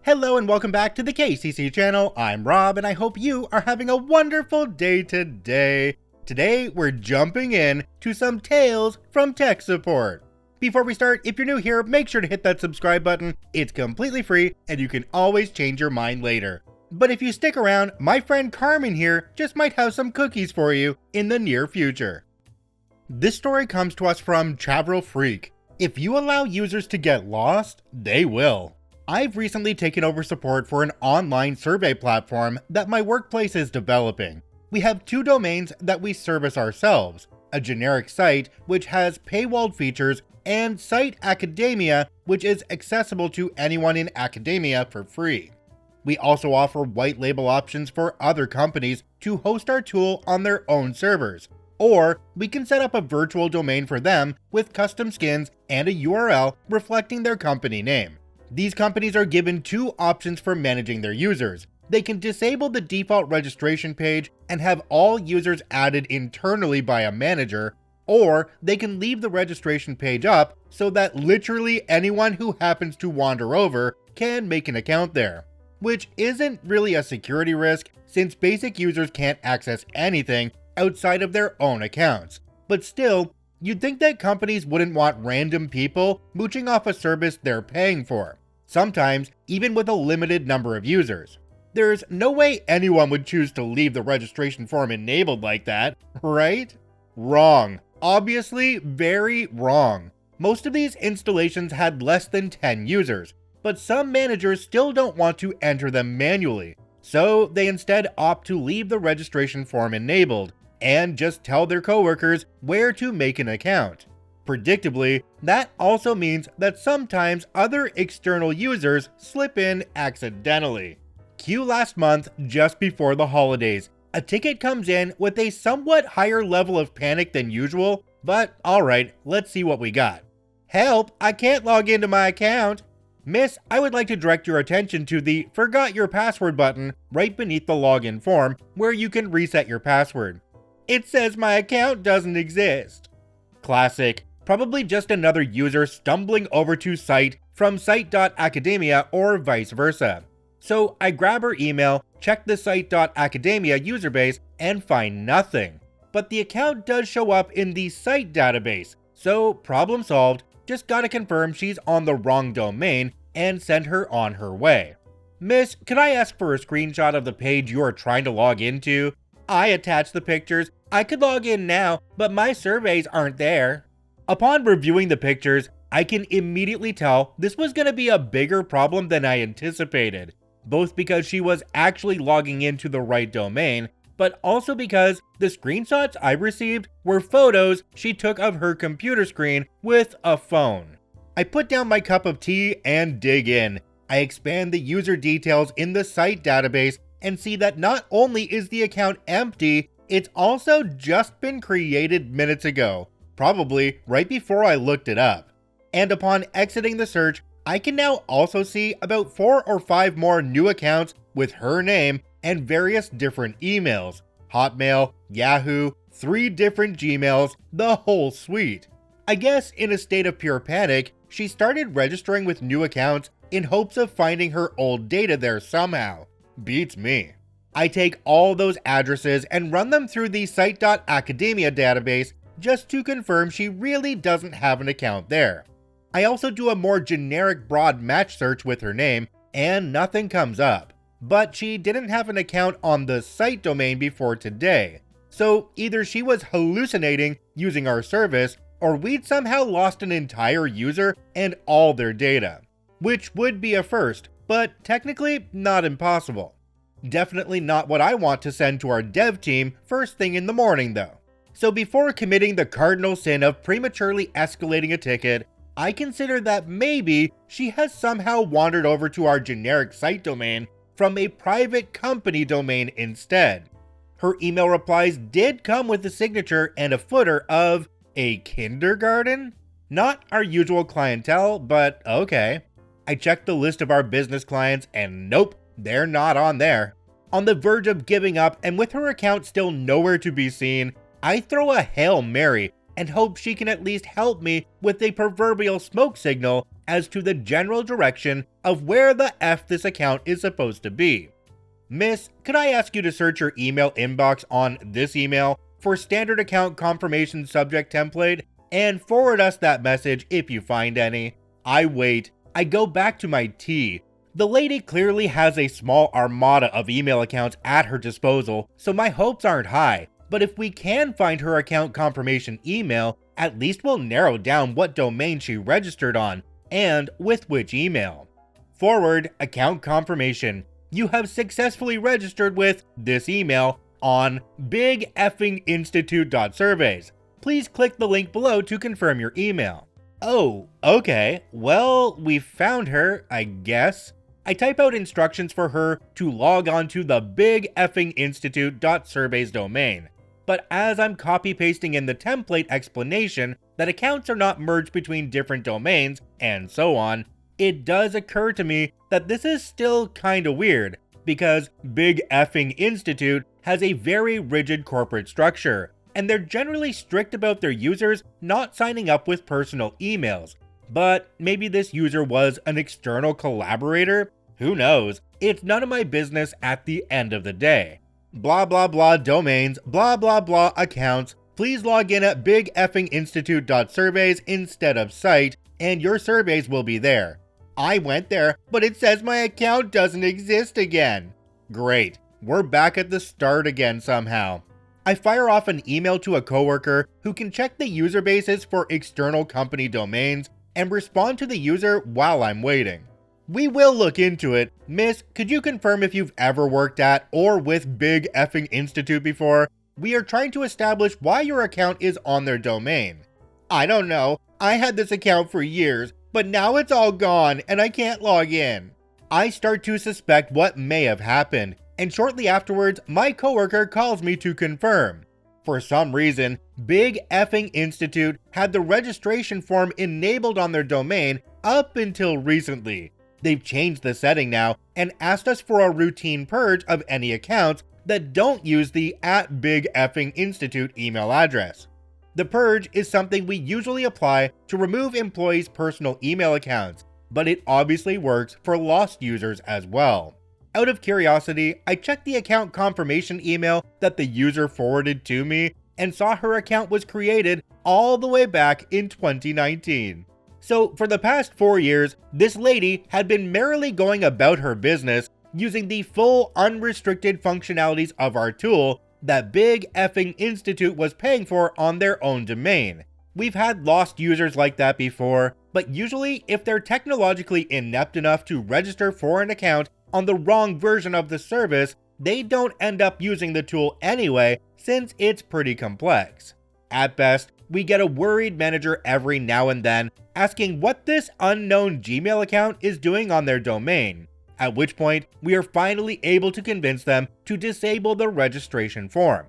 Hello and welcome back to the KCC channel. I'm Rob and I hope you are having a wonderful day today. Today we're jumping in to some Tales from Tech Support. Before we start, if you're new here, make sure to hit that subscribe button. It's completely free and you can always change your mind later. But if you stick around, my friend Carmen here just might have some cookies for you in the near future. This story comes to us from Travel Freak. If you allow users to get lost, they will. I've recently taken over support for an online survey platform that my workplace is developing. We have two domains that we service ourselves, a generic site which has paywalled features and Site Academia, which is accessible to anyone in academia for free. We also offer white label options for other companies to host our tool on their own servers, or we can set up a virtual domain for them with custom skins and a URL reflecting their company name. These companies are given two options for managing their users. They can disable the default registration page and have all users added internally by a manager, or they can leave the registration page up so that literally anyone who happens to wander over can make an account there. Which isn't really a security risk since basic users can't access anything outside of their own accounts. But still, you'd think that companies wouldn't want random people mooching off a service they're paying for, sometimes even with a limited number of users. There's no way anyone would choose to leave the registration form enabled like that, right? Wrong. Obviously, very wrong. Most of these installations had less than 10 users, but some managers still don't want to enter them manually, so they instead opt to leave the registration form enabled and just tell their coworkers where to make an account. Predictably, that also means that sometimes other external users slip in accidentally. Cue last month, just before the holidays. A ticket comes in with a somewhat higher level of panic than usual, but alright, let's see what we got. Help, I can't log into my account. Miss, I would like to direct your attention to the Forgot Your Password button right beneath the login form where you can reset your password. It says my account doesn't exist. Classic. Probably just another user stumbling over to site from site.academia or vice versa. So I grab her email, check the site.academia user base, and find nothing. But the account does show up in the site database, so problem solved. Just gotta confirm she's on the wrong domain and send her on her way. Miss, could I ask for a screenshot of the page you are trying to log into? I attached the pictures. I could log in now, but my surveys aren't there. Upon reviewing the pictures, I can immediately tell this was going to be a bigger problem than I anticipated, both because she was actually logging into the right domain, but also because the screenshots I received were photos she took of her computer screen with a phone. I put down my cup of tea and dig in. I expand the user details in the site database and see that not only is the account empty, it's also just been created minutes ago, probably right before I looked it up. And upon exiting the search, I can now also see about 4 or 5 more new accounts with her name and various different emails. Hotmail, Yahoo, 3 different Gmails, the whole suite. I guess in a state of pure panic, she started registering with new accounts in hopes of finding her old data there somehow. Beats me. I take all those addresses and run them through the site.academia database just to confirm she really doesn't have an account there. I also do a more generic broad match search with her name and nothing comes up. But she didn't have an account on the site domain before today. So either she was hallucinating using our service or we'd somehow lost an entire user and all their data. Which would be a first, but technically not impossible. Definitely not what I want to send to our dev team first thing in the morning though. So before committing the cardinal sin of prematurely escalating a ticket, I consider that maybe she has somehow wandered over to our generic site domain from a private company domain instead. Her email replies did come with a signature and a footer of a kindergarten? Not our usual clientele, but okay. I checked the list of our business clients and nope, they're not on there. On the verge of giving up and with her account still nowhere to be seen, I throw a Hail Mary and hope she can at least help me with a proverbial smoke signal as to the general direction of where the F this account is supposed to be. Miss, could I ask you to search your email inbox on this email for standard account confirmation subject template and forward us that message if you find any? I wait. I go back to my tea. The lady clearly has a small armada of email accounts at her disposal, so my hopes aren't high. But if we can find her account confirmation email, at least we'll narrow down what domain she registered on and with which email. Forward account confirmation. You have successfully registered with this email on bigeffinginstitute.surveys. Please click the link below to confirm your email. Oh, okay. Well, we found her, I guess. I type out instructions for her to log on to the bigeffinginstitute.surveys domain. But as I'm copy-pasting in the template explanation that accounts are not merged between different domains, and so on, it does occur to me that this is still kinda weird, because Big Effing Institute has a very rigid corporate structure, and they're generally strict about their users not signing up with personal emails. But maybe this user was an external collaborator? Who knows? It's none of my business at the end of the day. Blah blah blah domains, blah blah blah accounts. Please log in at bigeffinginstitute.surveys instead of site, and your surveys will be there. I went there, but it says my account doesn't exist again. Great, we're back at the start again somehow. I fire off an email to a coworker who can check the user bases for external company domains and respond to the user while I'm waiting. We will look into it. Miss, could you confirm if you've ever worked at or with Big Effing Institute before? We are trying to establish why your account is on their domain. I don't know. I had this account for years, but now it's all gone and I can't log in. I start to suspect what may have happened, and shortly afterwards, my coworker calls me to confirm. For some reason, Big Effing Institute had the registration form enabled on their domain up until recently. They've changed the setting now and asked us for a routine purge of any accounts that don't use the @BigEffingInstitute email address. The purge is something we usually apply to remove employees' personal email accounts, but it obviously works for lost users as well. Out of curiosity, I checked the account confirmation email that the user forwarded to me and saw her account was created all the way back in 2019. So for the past 4 years, this lady had been merrily going about her business using the full unrestricted functionalities of our tool that Big Effing Institute was paying for on their own domain. We've had lost users like that before, but usually if they're technologically inept enough to register for an account on the wrong version of the service, they don't end up using the tool anyway since it's pretty complex. At best, we get a worried manager every now and then asking what this unknown Gmail account is doing on their domain, at which point we are finally able to convince them to disable the registration form.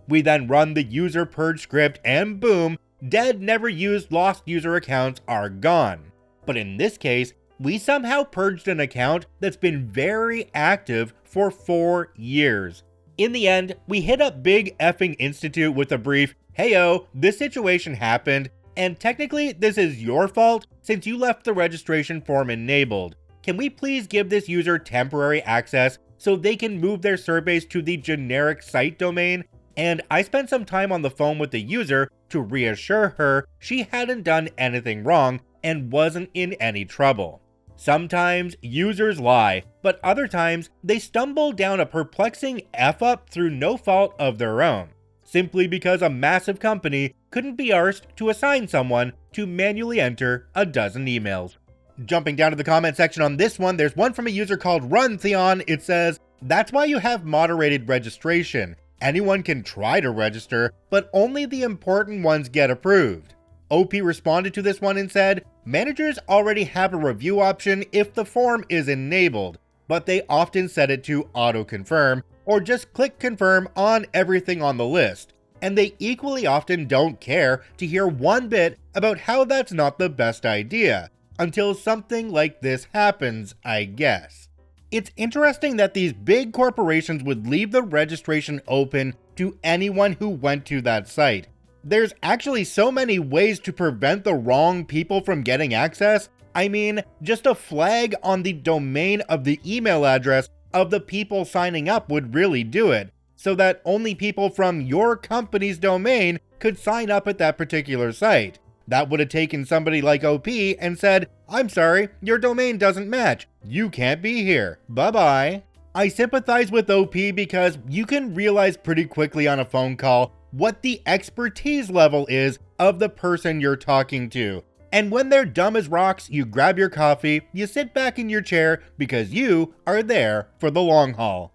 We then run the user purge script and boom, dead never used lost user accounts are gone. But in this case, we somehow purged an account that's been very active for 4 years. In the end, we hit up Big Effing Institute with a brief, "Heyo, this situation happened, and technically this is your fault since you left the registration form enabled. Can we please give this user temporary access so they can move their surveys to the generic site domain?" And I spent some time on the phone with the user to reassure her she hadn't done anything wrong and wasn't in any trouble. Sometimes users lie, but other times they stumble down a perplexing F-up through no fault of their own, simply because a massive company couldn't be arsed to assign someone to manually enter a dozen emails. Jumping down to the comment section on this one, there's one from a user called RunTheon. It says, "That's why you have moderated registration. Anyone can try to register, but only the important ones get approved." OP responded to this one and said, "Managers already have a review option if the form is enabled, but they often set it to auto-confirm or just click confirm on everything on the list. And they equally often don't care to hear one bit about how that's not the best idea, until something like this happens, I guess." It's interesting that these big corporations would leave the registration open to anyone who went to that site. There's actually so many ways to prevent the wrong people from getting access I mean, just a flag on the domain of the email address of the people signing up would really do it, so that only people from your company's domain could sign up at that particular site. That would have taken somebody like OP and said, "I'm sorry, your domain doesn't match. You can't be here. Bye-bye." I sympathize with OP because you can realize pretty quickly on a phone call what the expertise level is of the person you're talking to. And when they're dumb as rocks, you grab your coffee, you sit back in your chair because you are there for the long haul.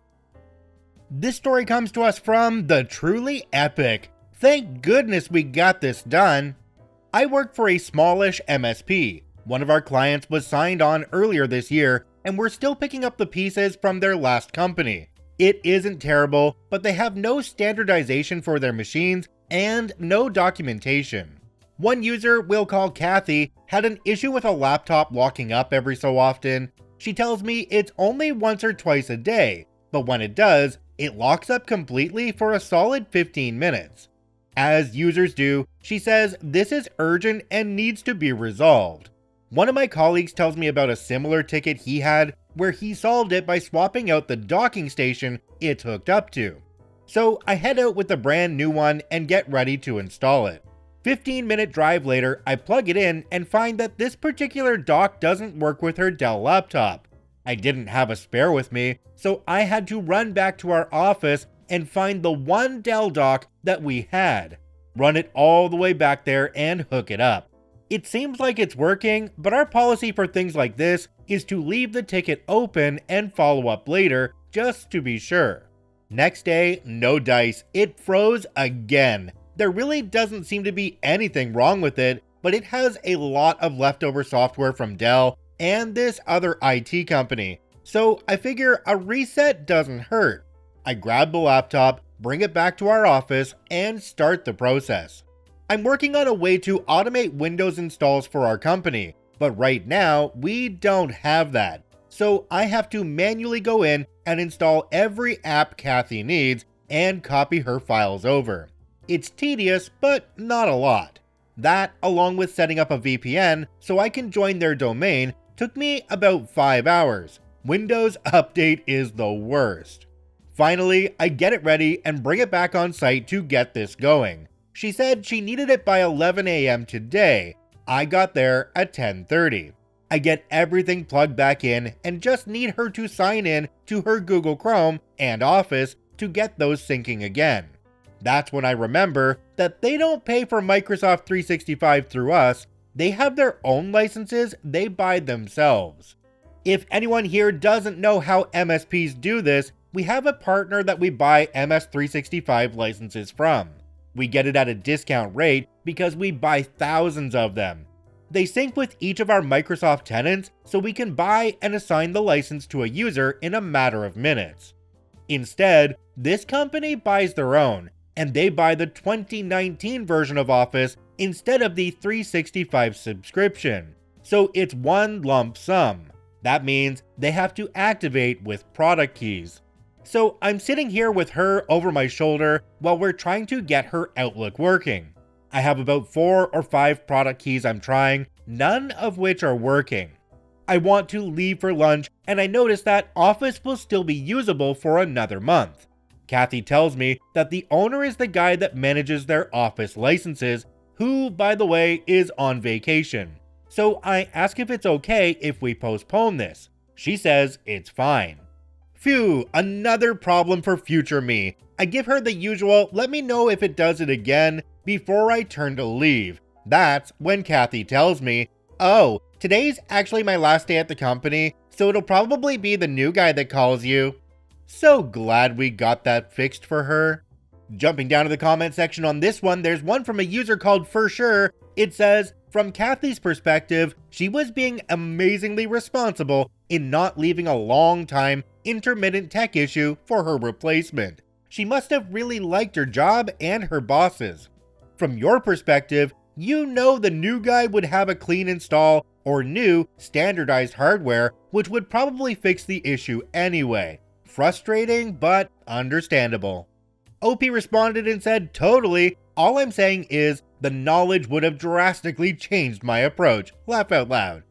This story comes to us from the Truly Epic. Thank goodness we got this done. I work for a smallish MSP. One of our clients was signed on earlier this year, and we're still picking up the pieces from their last company. It isn't terrible, but they have no standardization for their machines and no documentation. One user we'll call Kathy had an issue with a laptop locking up every so often. She tells me it's only once or twice a day, but when it does, it locks up completely for a solid 15 minutes. As users do, she says this is urgent and needs to be resolved. One of my colleagues tells me about a similar ticket he had where he solved it by swapping out the docking station it's hooked up to. So I head out with the brand new one and get ready to install it. 15-minute drive later, I plug it in and find that this particular dock doesn't work with her Dell laptop. I didn't have a spare with me, so I had to run back to our office and find the one Dell dock that we had, run it all the way back there and hook it up. It seems like it's working, but our policy for things like this is to leave the ticket open and follow up later, just to be sure. Next day, no dice, it froze again. There really doesn't seem to be anything wrong with it, but it has a lot of leftover software from Dell and this other IT company, so I figure a reset doesn't hurt. I grab the laptop, bring it back to our office, and start the process. I'm working on a way to automate Windows installs for our company, but right now we don't have that. So I have to manually go in and install every app Kathy needs and copy her files over. It's tedious, but not a lot. That, along with setting up a VPN so I can join their domain, took me about 5 hours. Windows Update is the worst. Finally, I get it ready and bring it back on site to get this going. She said she needed it by 11 a.m. today. I got there at 10:30. I get everything plugged back in and just need her to sign in to her Google Chrome and Office to get those syncing again. That's when I remember that they don't pay for Microsoft 365 through us. They have their own licenses they buy themselves. If anyone here doesn't know how MSPs do this, we have a partner that we buy MS 365 licenses from. We get it at a discount rate because we buy thousands of them. They sync with each of our Microsoft tenants so we can buy and assign the license to a user in a matter of minutes. Instead, this company buys their own, and they buy the 2019 version of Office instead of the 365 subscription. So it's one lump sum. That means they have to activate with product keys. So I'm sitting here with her over my shoulder while we're trying to get her Outlook working. I have about 4 or 5 product keys I'm trying, none of which are working. I want to leave for lunch and I notice that Office will still be usable for another month. Kathy tells me that the owner is the guy that manages their Office licenses, who, by the way, is on vacation. So I ask if it's okay if we postpone this. She says it's fine. Phew, another problem for future me. I give her the usual let me know if it does it again before I turn to leave. That's when Kathy tells me, "Oh, today's actually my last day at the company, so it'll probably be the new guy that calls you." So glad we got that fixed for her. Jumping down to the comment section on this one, there's one from a user called For Sure. It says, from Kathy's perspective, she was being amazingly responsible in not leaving a long time intermittent tech issue for her replacement. She must have really liked her job and her bosses. From your perspective, you know the new guy would have a clean install or new standardized hardware, which would probably fix the issue anyway. Frustrating, but understandable. OP responded and said, totally. All I'm saying is the knowledge would have drastically changed my approach. Laugh out loud.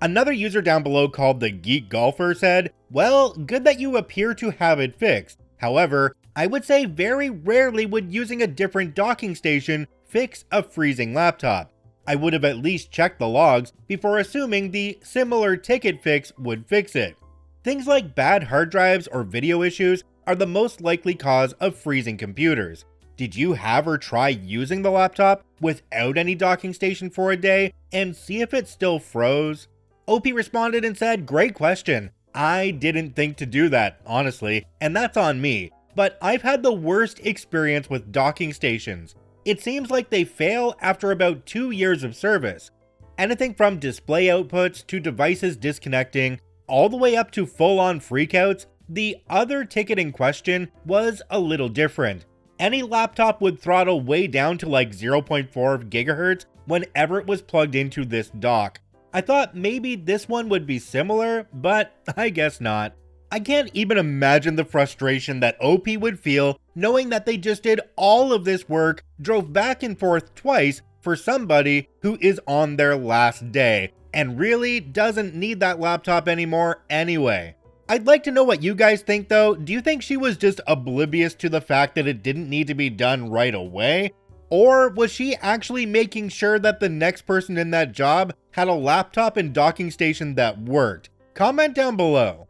Another user down below called the Geek Golfer said, well, good that you appear to have it fixed. However, I would say very rarely would using a different docking station fix a freezing laptop. I would have at least checked the logs before assuming the similar ticket fix would fix it. Things like bad hard drives or video issues are the most likely cause of freezing computers. Did you have or try using the laptop without any docking station for a day and see if it still froze? OP responded and said, great question. I didn't think to do that, honestly, and that's on me. But I've had the worst experience with docking stations. It seems like they fail after about 2 years of service. Anything from display outputs to devices disconnecting, all the way up to full-on freakouts. The other ticket in question was a little different. Any laptop would throttle way down to like 0.4 GHz whenever it was plugged into this dock. I thought maybe this one would be similar, but I guess not. I can't even imagine the frustration that OP would feel knowing that they just did all of this work, drove back and forth twice for somebody who is on their last day, and really doesn't need that laptop anymore anyway. I'd like to know what you guys think though. Do you think she was just oblivious to the fact that it didn't need to be done right away? Or was she actually making sure that the next person in that job had a laptop and docking station that worked? Comment down below.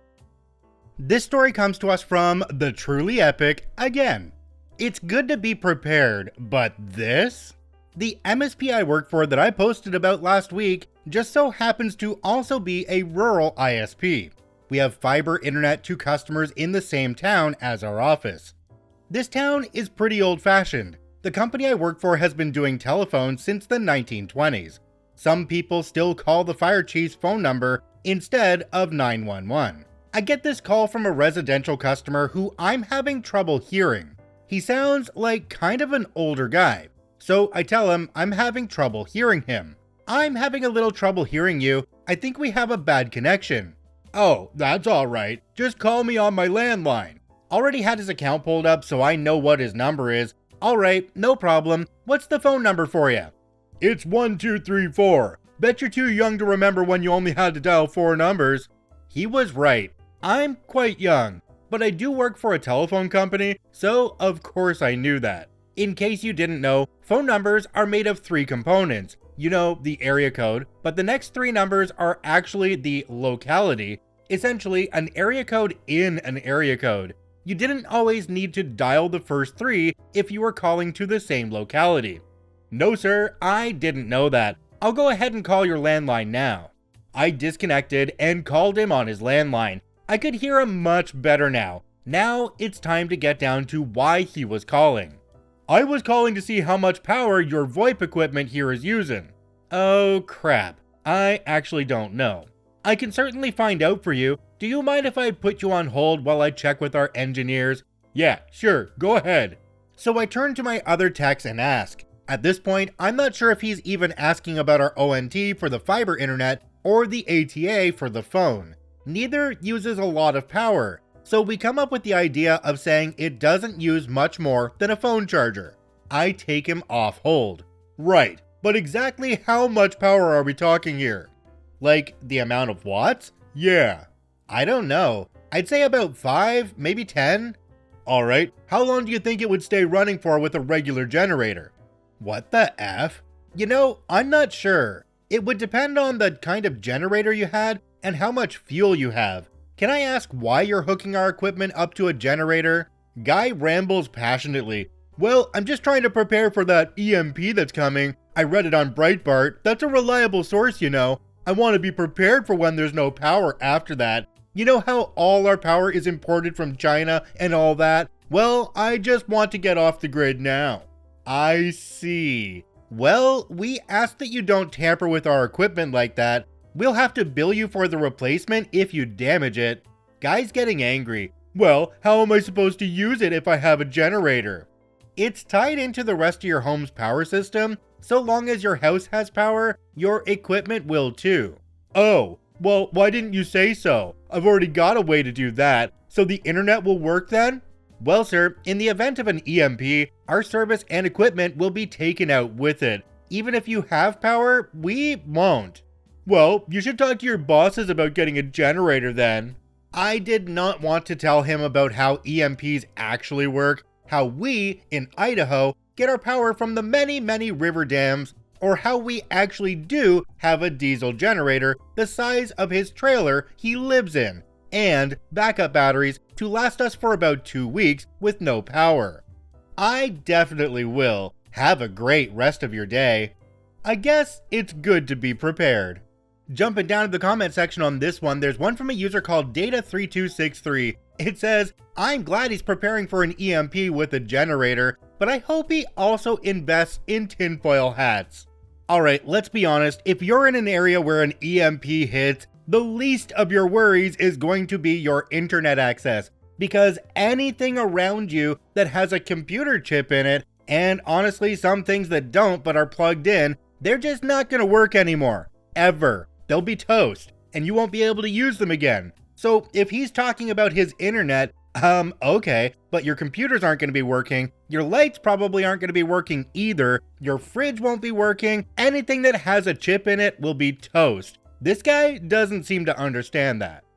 This story comes to us from the Truly Epic again. It's good to be prepared, but this? The MSP I work for that I posted about last week just so happens to also be a rural ISP. We have fiber internet to customers in the same town as our office. This town is pretty old-fashioned. The company I work for has been doing telephone since the 1920s. Some people still call the fire chief's phone number instead of 911. I get this call from a residential customer who I'm having trouble hearing. He sounds like kind of an older guy, so I tell him I'm having trouble hearing him. I'm having a little trouble hearing you. I think we have a bad connection. Oh, that's alright. Just call me on my landline. Already had his account pulled up so I know what his number is. Alright, no problem. What's the phone number for you? It's 1234. Bet you're too young to remember when you only had to dial 4 numbers. He was right. I'm quite young, but I do work for a telephone company, so of course I knew that. In case you didn't know, phone numbers are made of 3 components. You know, the area code, but the next 3 numbers are actually the locality, essentially an area code in an area code. You didn't always need to dial the first 3 if you were calling to the same locality. No sir, I didn't know that. I'll go ahead and call your landline now. I disconnected and called him on his landline. I could hear him much better now. Now it's time to get down to why he was calling. I was calling to see how much power your VoIP equipment here is using. Oh crap, I actually don't know. I can certainly find out for you. Do you mind if I put you on hold while I check with our engineers? Yeah, sure, go ahead. So I turn to my other techs and ask. At this point, I'm not sure if he's even asking about our ONT for the fiber internet or the ATA for the phone. Neither uses a lot of power, so we come up with the idea of saying it doesn't use much more than a phone charger. I take him off hold. Right, but exactly how much power are we talking here? Like the amount of watts? Yeah. I don't know. I'd say about 5, maybe 10. Alright, how long do you think it would stay running for with a regular generator? What the F? You know, I'm not sure. It would depend on the kind of generator you had and how much fuel you have. Can I ask why you're hooking our equipment up to a generator? Guy rambles passionately. Well, I'm just trying to prepare for that EMP that's coming. I read it on Breitbart. That's a reliable source, you know. I want to be prepared for when there's no power after that. You know how all our power is imported from China and all that? Well, I just want to get off the grid now. I see. Well, we ask that you don't tamper with our equipment like that. We'll have to bill you for the replacement if you damage it. Guy's getting angry. Well, how am I supposed to use it if I have a generator? It's tied into the rest of your home's power system. So long as your house has power, your equipment will too. Oh, well, why didn't you say so? I've already got a way to do that. So the internet will work then? Well, sir, in the event of an EMP, our service and equipment will be taken out with it. Even if you have power, we won't. Well, you should talk to your bosses about getting a generator then. I did not want to tell him about how EMPs actually work, how we, in Idaho, get our power from the many, many river dams, or how we actually do have a diesel generator the size of his trailer he lives in, and backup batteries to last us for about 2 weeks with no power. I definitely will. Have a great rest of your day. I guess it's good to be prepared. Jumping down to the comment section on this one, there's one from a user called Data3263. It says, I'm glad he's preparing for an EMP with a generator, but I hope he also invests in tinfoil hats. Alright, let's be honest, if you're in an area where an EMP hits, the least of your worries is going to be your internet access, because anything around you that has a computer chip in it, and honestly some things that don't but are plugged in, they're just not going to work anymore. Ever. They'll be toast, and you won't be able to use them again. So if he's talking about his internet, okay, but your computers aren't going to be working, your lights probably aren't going to be working either, your fridge won't be working, anything that has a chip in it will be toast. This guy doesn't seem to understand that.